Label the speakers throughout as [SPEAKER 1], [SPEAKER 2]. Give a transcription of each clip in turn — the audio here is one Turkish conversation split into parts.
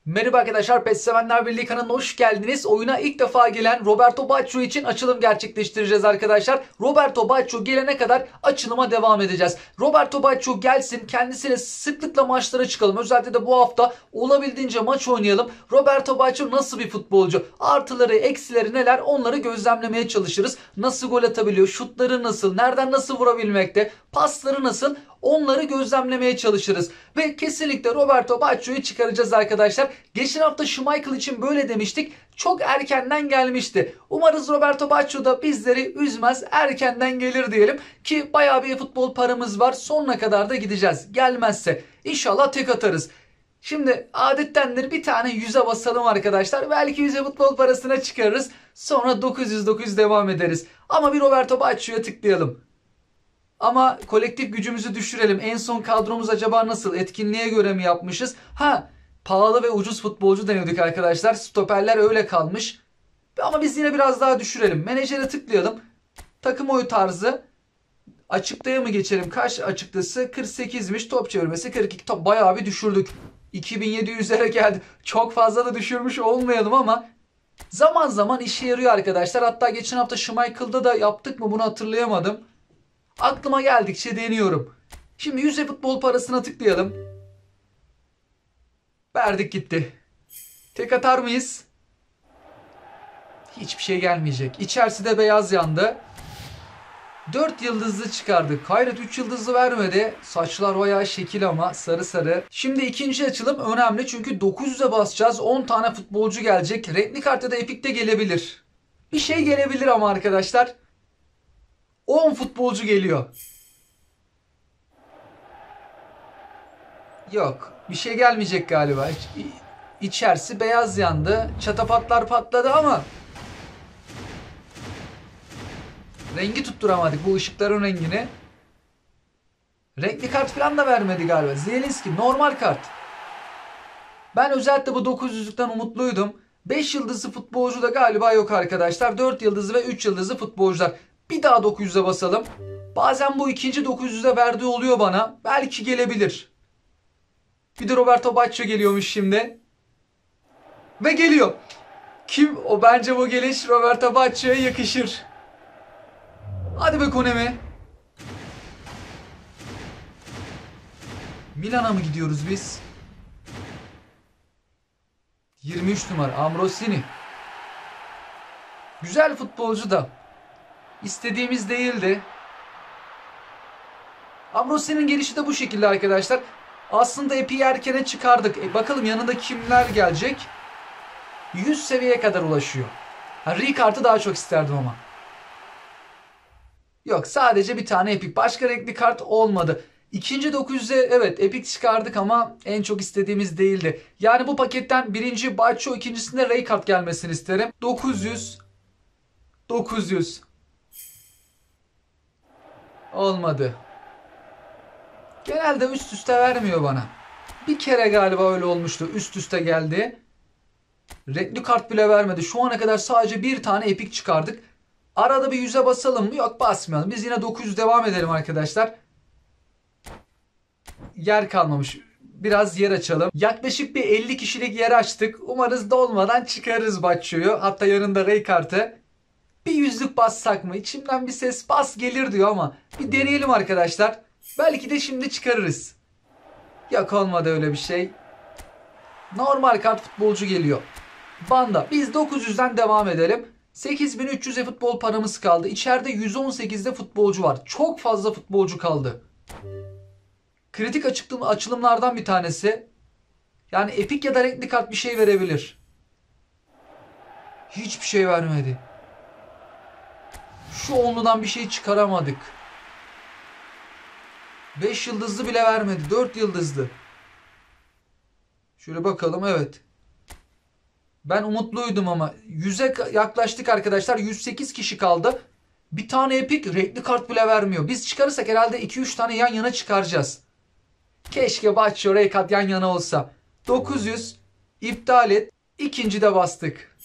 [SPEAKER 1] Merhaba arkadaşlar, PES Sevenler Birliği kanalına hoş geldiniz. Oyuna ilk defa gelen Roberto Baggio için açılım gerçekleştireceğiz arkadaşlar. Roberto Baggio gelene kadar açılıma devam edeceğiz. Roberto Baggio gelsin, kendisiyle sıklıkla maçlara çıkalım. Özellikle de bu hafta olabildiğince maç oynayalım. Roberto Baggio nasıl bir futbolcu? Artıları, eksileri neler? Onları gözlemlemeye çalışırız. Nasıl gol atabiliyor? Şutları nasıl? Nereden nasıl vurabilmekte? Pasları nasıl? Onları gözlemlemeye çalışırız. Ve kesinlikle Roberto Baggio'yu çıkaracağız arkadaşlar. Geçen hafta Schmeichel için böyle demiştik. Çok erkenden gelmişti. Umarız Roberto Baggio da bizleri üzmez. Erkenden gelir diyelim. Ki bayağı bir futbol paramız var. Sonuna kadar da gideceğiz. Gelmezse inşallah tek atarız. Şimdi adettendir bir tane 100'e basalım arkadaşlar. Belki 100'e futbol parasına çıkarırız. Sonra 900 devam ederiz. Ama bir Roberto Baggio'ya tıklayalım. Ama kolektif gücümüzü düşürelim. En son kadromuz acaba nasıl? Etkinliğe göre mi yapmışız? Pahalı ve ucuz futbolcu deniyorduk arkadaşlar. Stoperler öyle kalmış. Ama biz yine biraz daha düşürelim. Menajere tıklayalım. Takım oyu tarzı. Açıktaya mı geçelim? Kaç açıklısı? 48'miş. Top çevirmesi 42. Top bayağı bir düşürdük. 2700'lere geldi. Çok fazla da düşürmüş olmayalım ama zaman zaman işe yarıyor arkadaşlar. Hatta geçen hafta Schmeichel'da da yaptık mı bunu hatırlayamadım. Aklıma geldikçe deniyorum. Şimdi 100 futbol parasına tıklayalım. Verdik gitti. Tek atar mıyız? Hiçbir şey gelmeyecek. İçerisi de beyaz yandı. 4 yıldızlı çıkardık. Hayret 3 yıldızlı vermedi. Saçlar bayağı şekil ama sarı sarı. Şimdi ikinci açılım önemli çünkü 900'e basacağız. 10 tane futbolcu gelecek. Renkli kartta da epikte gelebilir. Bir şey gelebilir ama arkadaşlar. 10 futbolcu geliyor. Yok. Bir şey gelmeyecek galiba. İçerisi beyaz yandı. Çatapatlar patladı ama rengi tutturamadık bu ışıkların rengini. Renkli kart falan da vermedi galiba. Zielinski normal kart. Ben özellikle bu 900'lükten umutluydum. 5 yıldızlı futbolcu da galiba yok arkadaşlar. 4 yıldızlı ve 3 yıldızlı futbolcular. Bir daha 900'e basalım. Bazen bu ikinci 900'e verdiği oluyor bana. Belki gelebilir. Bir de Roberto Baggio geliyormuş şimdi. Ve geliyor. Kim? O bence bu geliş Roberto Baggio'ya yakışır. Hadi be Konemi. Milan'a mı gidiyoruz biz? 23 numara Ambrosini. Güzel futbolcu da. İstediğimiz değildi. Ambrosini'nin gelişi de bu şekilde arkadaşlar. Aslında epey erkene çıkardık. Bakalım yanında kimler gelecek? 100 seviyeye kadar ulaşıyor. Ricard'ı daha çok isterdim ama. Yok sadece bir tane epik. Başka renkli kart olmadı. İkinci 900'e evet epik çıkardık ama en çok istediğimiz değildi. Yani bu paketten birinci Baggio, ikincisinde Ricard gelmesini isterim. 900. Olmadı. Genelde üst üste vermiyor bana. Bir kere galiba öyle olmuştu. Üst üste geldi. Renkli kart bile vermedi. Şu ana kadar sadece bir tane epik çıkardık. Arada bir 100'e basalım mı? Yok basmayalım. Biz yine 900 devam edelim arkadaşlar. Yer kalmamış. Biraz yer açalım. Yaklaşık bir 50 kişilik yer açtık. Umarız dolmadan çıkarırız Baggio'yu. Hatta yanında Ricard'ı. Bir yüzlük bassak mı? İçimden bir ses bas gelir diyor ama bir deneyelim arkadaşlar. Belki de şimdi çıkarırız. Yok olmadı öyle bir şey. Normal kart futbolcu geliyor. Banda. Biz 900'den devam edelim. 8300'e futbol paramız kaldı. İçeride 118'de futbolcu var. Çok fazla futbolcu kaldı. Kritik açılımlardan bir tanesi. Yani epik ya da renkli kart bir şey verebilir. Hiçbir şey vermedi. Şu onludan bir şey çıkaramadık. 5 yıldızlı bile vermedi. 4 yıldızlı. Şöyle bakalım evet. Ben umutluydum ama 100'e yaklaştık arkadaşlar. 108 kişi kaldı. Bir tane epik renkli kart bile vermiyor. Biz çıkarırsak herhalde 2-3 tane yan yana çıkaracağız. Keşke Baggio, Ricard yan yana olsa. 900 iptal et. İkinci de bastık.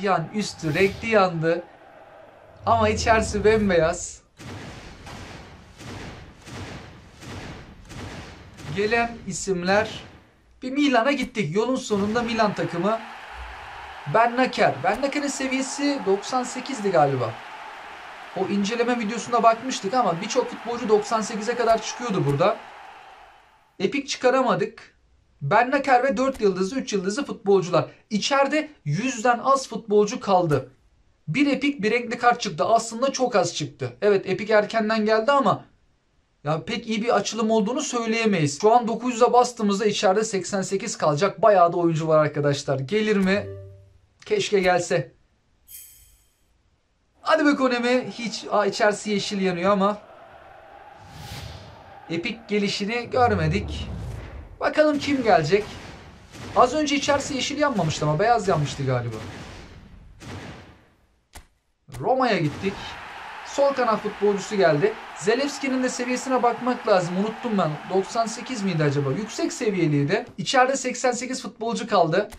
[SPEAKER 1] Bir an üstü renkli yandı. Ama içerisi bembeyaz. Gelen isimler, bir Milan'a gittik. Yolun sonunda Milan takımı. Bennaker. Bennaker'in seviyesi 98'di galiba. O inceleme videosuna bakmıştık ama birçok futbolcu 98'e kadar çıkıyordu burada. Epik çıkaramadık. Bennaker ve 4 yıldızlı 3 yıldızlı futbolcular. İçeride 100'den az futbolcu kaldı. Bir epik bir renkli kart çıktı. Aslında çok az çıktı. Evet, epik erkenden geldi ama ya pek iyi bir açılım olduğunu söyleyemeyiz. Şu an 900'e bastığımızda içeride 88 kalacak. Bayağı da oyuncu var arkadaşlar. Gelir mi? Keşke gelse. Hadi be Konemi. Hiç içerisi yeşil yanıyor ama epik gelişini görmedik. Bakalım kim gelecek? Az önce içerisi yeşil yanmamıştı ama beyaz yanmıştı galiba. Roma'ya gittik. Sol kanat futbolcusu geldi. Zalewski'nin de seviyesine bakmak lazım. Unuttum ben. 98 miydi acaba? Yüksek seviyeliydi. İçeride 88 futbolcu kaldı.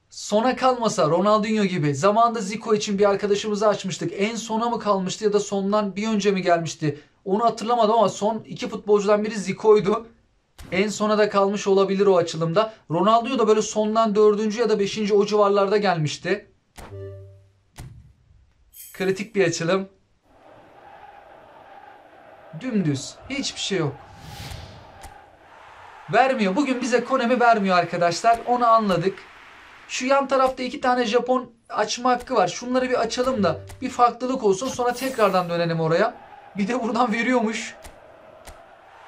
[SPEAKER 1] Sona kalmasa Ronaldinho gibi. Zamanında Zico için bir arkadaşımızı açmıştık. En sona mı kalmıştı ya da sondan bir önce mi gelmişti? Onu hatırlamadım ama son iki futbolcudan biri Zico'ydu. En sona da kalmış olabilir o açılımda. Ronaldinho da böyle sondan 4. ya da 5. o civarlarda gelmişti. Kritik bir açılım. Dümdüz. Hiçbir şey yok. Vermiyor. Bugün bize Konami vermiyor arkadaşlar. Onu anladık. Şu yan tarafta 2 tane Japon açma hakkı var. Şunları bir açalım da bir farklılık olsun. Sonra tekrardan dönelim oraya. Bir de buradan veriyormuş.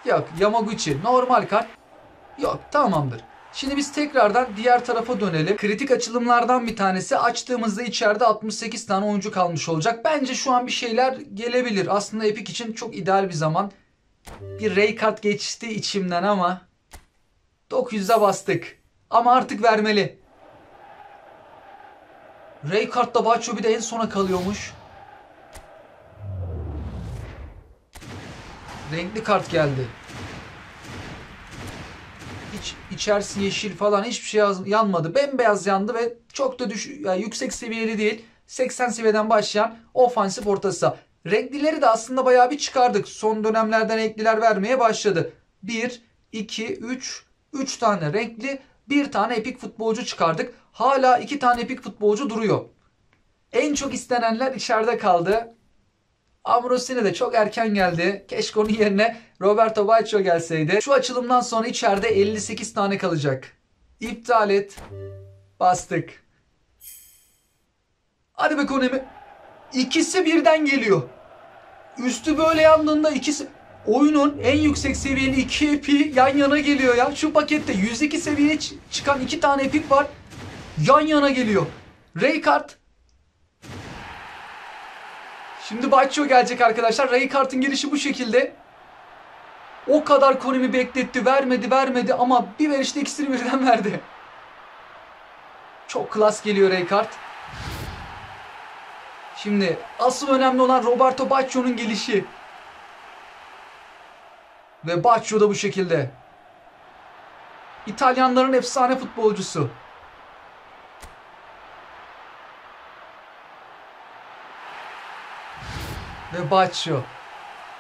[SPEAKER 1] Yok. Yamaguchi. Normal kart. Yok. Tamamdır. Şimdi biz tekrardan diğer tarafa dönelim. Kritik açılımlardan bir tanesi. Açtığımızda içeride 68 tane oyuncu kalmış olacak. Bence şu an bir şeyler gelebilir. Aslında Epic için çok ideal bir zaman. Bir Ray kart geçti içimden ama 900'e bastık. Ama artık vermeli. Ray kartla Batshuayi bir de en sona kalıyormuş. Renkli kart geldi. Hiç içerisi yeşil falan hiçbir şey yanmadı. Bembeyaz yandı ve çok da yani yüksek seviyeli değil. 80 seviyeden başlayan ofansif orta saha. Renklileri de aslında bayağı bir çıkardık. Son dönemlerden renkliler vermeye başladı. 1, 2, 3, 3 tane renkli, 1 tane epik futbolcu çıkardık. Hala 2 tane epik futbolcu duruyor. En çok istenenler içeride kaldı. Ambrosini de çok erken geldi. Keşke onun yerine Roberto Baggio gelseydi. Şu açılımdan sonra içeride 58 tane kalacak. İptal et. Bastık. Hadi be Konami. İkisi birden geliyor. Üstü böyle yandığında ikisi... Oyunun en yüksek seviyeli 2 epi yan yana geliyor ya. Şu pakette 102 seviyeye çıkan 2 tane epik var. Yan yana geliyor. Ray kart. Şimdi Baggio gelecek arkadaşlar. Ray kartın gelişi bu şekilde. O kadar Konami bekletti. Vermedi ama bir verişte ikisini birden verdi. Çok klas geliyor Ray kart. Şimdi asıl önemli olan Roberto Baggio'nun gelişi. Ve Baggio da bu şekilde. İtalyanların efsane futbolcusu. Ve Baggio.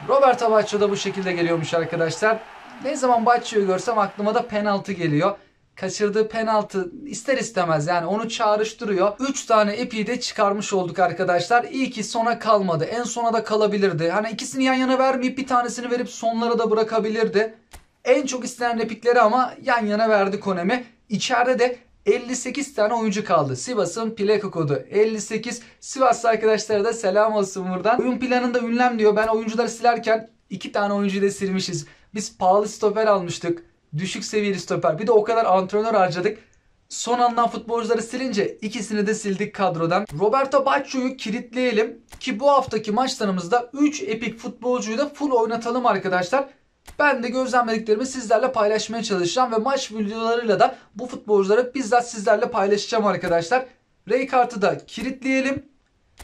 [SPEAKER 1] Roberto Baggio da bu şekilde geliyormuş arkadaşlar. Ne zaman Baggio'yu görsem aklıma da penaltı geliyor. Kaçırdığı penaltı ister istemez yani onu çağrıştırıyor. 3 tane epiyi de çıkarmış olduk arkadaşlar. İyi ki sona kalmadı. En sona da kalabilirdi. Hani ikisini yan yana vermeyip bir tanesini verip sonlara da bırakabilirdi. En çok istenen epikleri ama yan yana verdi Konami. İçeride de 58 tane oyuncu kaldı. Sivas'ın plaka kodu 58. Sivaslı arkadaşlara da selam olsun buradan. Oyun planında ünlem diyor. Ben oyuncuları silerken 2 tane oyuncuyu da silmişiz. Biz pahalı stoper almıştık. Düşük seviyeli stoper. Bir de o kadar antrenör harcadık. Son andan futbolcuları silince ikisini de sildik kadrodan. Roberto Baggio'yu kilitleyelim. Ki bu haftaki maçlarımızda 3 epik futbolcuyu da full oynatalım arkadaşlar. Ben de gözlemlediklerimi sizlerle paylaşmaya çalışacağım. Ve maç videolarıyla da bu futbolcuları bizzat sizlerle paylaşacağım arkadaşlar. Ray kartı da kilitleyelim.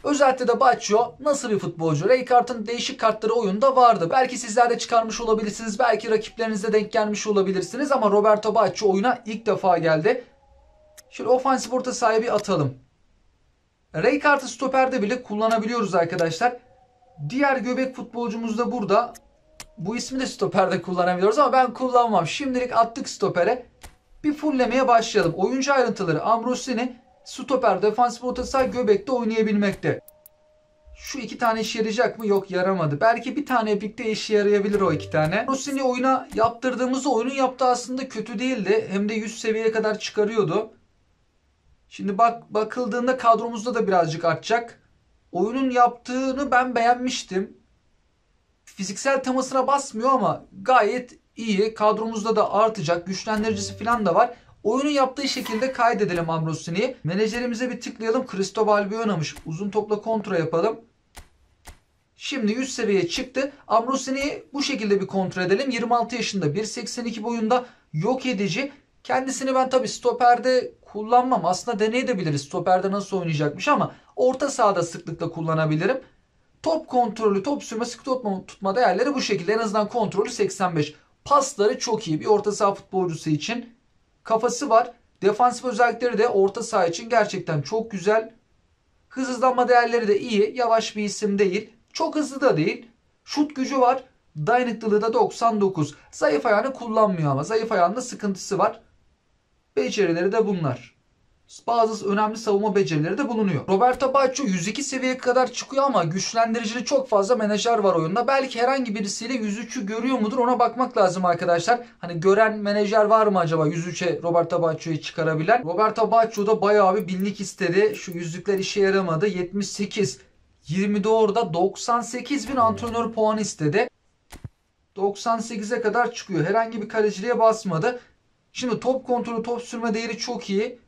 [SPEAKER 1] Özellikle de Baggio nasıl bir futbolcu? Ray kartın değişik kartları oyunda vardı. Belki sizler de çıkarmış olabilirsiniz. Belki rakiplerinize denk gelmiş olabilirsiniz. Ama Roberto Baggio oyuna ilk defa geldi. Şöyle ofansif orta sahaya bir atalım. Ray kartı stoperde bile kullanabiliyoruz arkadaşlar. Diğer göbek futbolcumuz da burada. Bu ismi de stoperde kullanabiliyoruz ama ben kullanmam. Şimdilik attık stopere. Bir fulllemeye başlayalım. Oyuncu ayrıntıları: Ambrosini stoper, defansif orta saha, göbekte oynayabilmekte. Şu iki tane işe yarayacak mı? Yok, yaramadı. Belki bir tane birlikte işe yarayabilir o iki tane. Ambrosini oyuna yaptırdığımızda oyunun yaptığı aslında kötü değildi. Hem de 100 seviyeye kadar çıkarıyordu. Şimdi bakıldığında kadromuzda da birazcık artacak. Oyunun yaptığını ben beğenmiştim. Fiziksel temasına basmıyor ama gayet iyi. Kadromuzda da artacak. Güçlendiricisi falan da var. Oyunun yaptığı şekilde kaydedelim Ambrosini'yi. Menajerimize bir tıklayalım. Cristobal oynamış. Uzun topla kontra yapalım. Şimdi 100 seviyeye çıktı. Ambrosini'yi bu şekilde bir kontrol edelim. 26 yaşında, 1.82 boyunda, yok edici. Kendisini ben tabi stoperde kullanmam. Aslında deneyebiliriz stoperde nasıl oynayacakmış ama orta sahada sıklıkla kullanabilirim. Top kontrolü, top sürme, sık tutma değerleri bu şekilde. En azından kontrolü 85. Pasları çok iyi bir orta saha futbolcusu için. Kafası var. Defansif özellikleri de orta saha için gerçekten çok güzel. Hızlanma değerleri de iyi. Yavaş bir isim değil. Çok hızlı da değil. Şut gücü var. Dayanıklılığı da 99. Zayıf ayağını kullanmıyor ama. Zayıf ayağında sıkıntısı var. Becerileri de bunlar. Bazı önemli savunma becerileri de bulunuyor. Roberto Baggio 102 seviyeye kadar çıkıyor ama güçlendiricili çok fazla menajer var oyunda. Belki herhangi birisiyle 103'ü görüyor mudur, ona bakmak lazım arkadaşlar. Hani gören menajer var mı acaba 103'e Roberto Baggio'yu çıkarabilen? Roberto Baggio da bayağı bir binlik istedi. Şu yüzükler işe yaramadı. 78. 20'de orada 98 bin antrenör puanı istedi. 98'e kadar çıkıyor. Herhangi bir kaleciliğe basmadı. Şimdi top kontrolü, top sürme değeri çok iyi.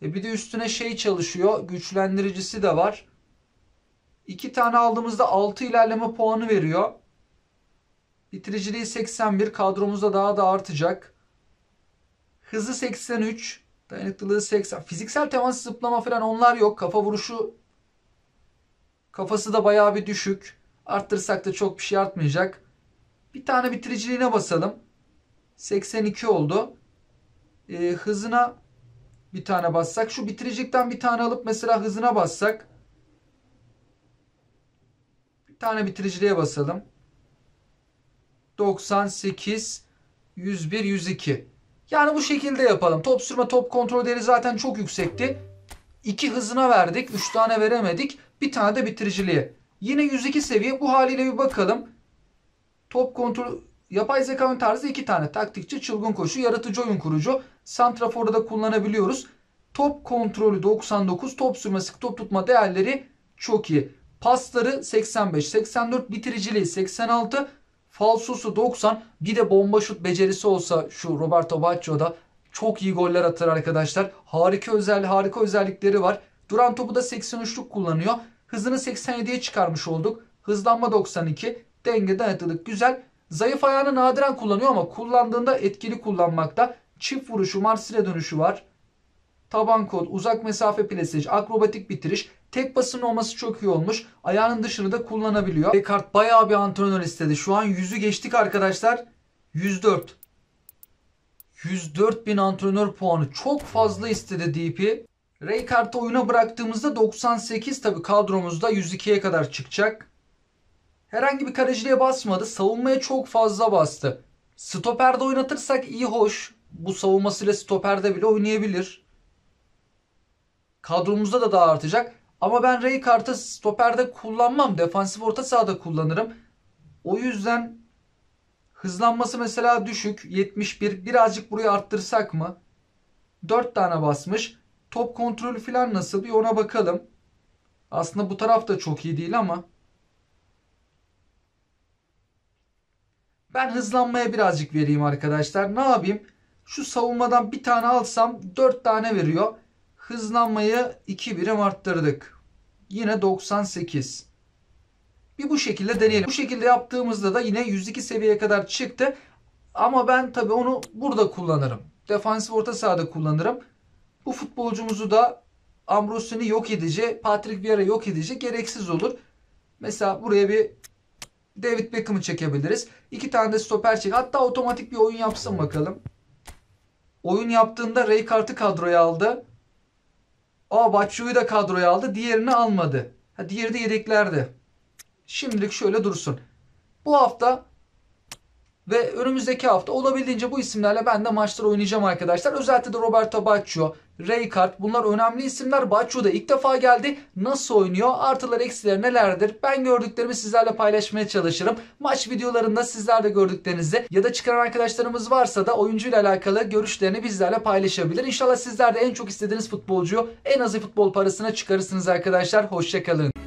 [SPEAKER 1] Bir de üstüne şey çalışıyor. Güçlendiricisi de var. 2 tane aldığımızda 6 ilerleme puanı veriyor. Bitiriciliği 81. Kadromuzda daha da artacak. Hızı 83. Dayanıklılığı 80. Fiziksel temas, zıplama falan onlar yok. Kafa vuruşu, kafası da bayağı bir düşük. Arttırsak da çok bir şey artmayacak. Bir tane bitiriciliğine basalım. 82 oldu. Hızına bir tane bassak. Şu bitiricilikten bir tane alıp mesela hızına bassak. Bir tane bitiriciliğe basalım. 98, 101, 102. Yani bu şekilde yapalım. Top sürme, top kontrol değeri zaten çok yüksekti. 2 hızına verdik. 3 tane veremedik. Bir tane de bitiriciliğe. Yine 102 seviye. Bu haliyle bir bakalım. Top kontrol, yapay zeka tarzı 2 tane. Taktikçi, çılgın koşu, yaratıcı oyun kurucu. Santrafor'da da kullanabiliyoruz. Top kontrolü 99. Top sürme, sık top tutma değerleri çok iyi. Pasları 85, 84. Bitiriciliği 86. Falsosu 90. Bir de bomba şut becerisi olsa şu Roberto Baggio'da çok iyi goller atar arkadaşlar. Harika özellikleri var. Duran topu da 83'lük kullanıyor. Hızını 87'ye çıkarmış olduk. Hızlanma 92. Denge, dayanıklılık güzel. Zayıf ayağını nadiren kullanıyor ama kullandığında etkili kullanmakta. Çift vuruşu, Marsilya dönüşü var. Taban kod, uzak mesafe presaj, akrobatik bitiriş. Tek basın olması çok iyi olmuş. Ayağının dışını da kullanabiliyor. Descartes bayağı bir antrenör istedi. Şu an 100'ü geçtik arkadaşlar. 104. 104 bin antrenör puanı. Çok fazla istedi DP. Rijkaard'ı oyuna bıraktığımızda 98, tabi kadromuzda 102'ye kadar çıkacak. Herhangi bir kaleciliğe basmadı. Savunmaya çok fazla bastı. Stoperde oynatırsak iyi hoş. Bu savunmasıyla stoperde bile oynayabilir. Kadromuzda da daha artacak. Ama ben Rijkaard'ı stoperde kullanmam. Defansif orta sahada kullanırım. O yüzden hızlanması mesela düşük. 71. Birazcık burayı arttırsak mı? 4 tane basmış. Top kontrolü falan nasıl? Bir ona bakalım. Aslında bu taraf da çok iyi değil ama. Ben hızlanmaya birazcık vereyim arkadaşlar. Ne yapayım? Şu savunmadan bir tane alsam 4 tane veriyor. Hızlanmayı 2 birim arttırdık. Yine 98. Bir bu şekilde deneyelim. Bu şekilde yaptığımızda da yine 102 seviyeye kadar çıktı. Ama ben tabii onu burada kullanırım. Defansif orta sahada kullanırım. Bu futbolcumuzu da Ambrosini yok edici, Patrick Vieira yok edici gereksiz olur. Mesela buraya bir David Beckham'ı çekebiliriz. 2 tane de stoper çek. Hatta otomatik bir oyun yapsın bakalım. Oyun yaptığında Rijkaard'ı kadroya aldı. Baggio'yu da kadroya aldı. Diğerini almadı. Diğeri de yedeklerde. Şimdilik şöyle dursun. Bu hafta Ve önümüzdeki hafta olabildiğince bu isimlerle ben de maçlar oynayacağım arkadaşlar. Özellikle de Roberto Baggio, Rijkaard, bunlar önemli isimler. Baggio da ilk defa geldi. Nasıl oynuyor? Artılar eksileri nelerdir? Ben gördüklerimi sizlerle paylaşmaya çalışırım. Maç videolarında sizler de gördüklerinizi ya da çıkaran arkadaşlarımız varsa da oyuncuyla alakalı görüşlerini bizlerle paylaşabilir. İnşallah sizler de en çok istediğiniz futbolcuyu en azı futbol parasına çıkarırsınız arkadaşlar. Hoşça kalın.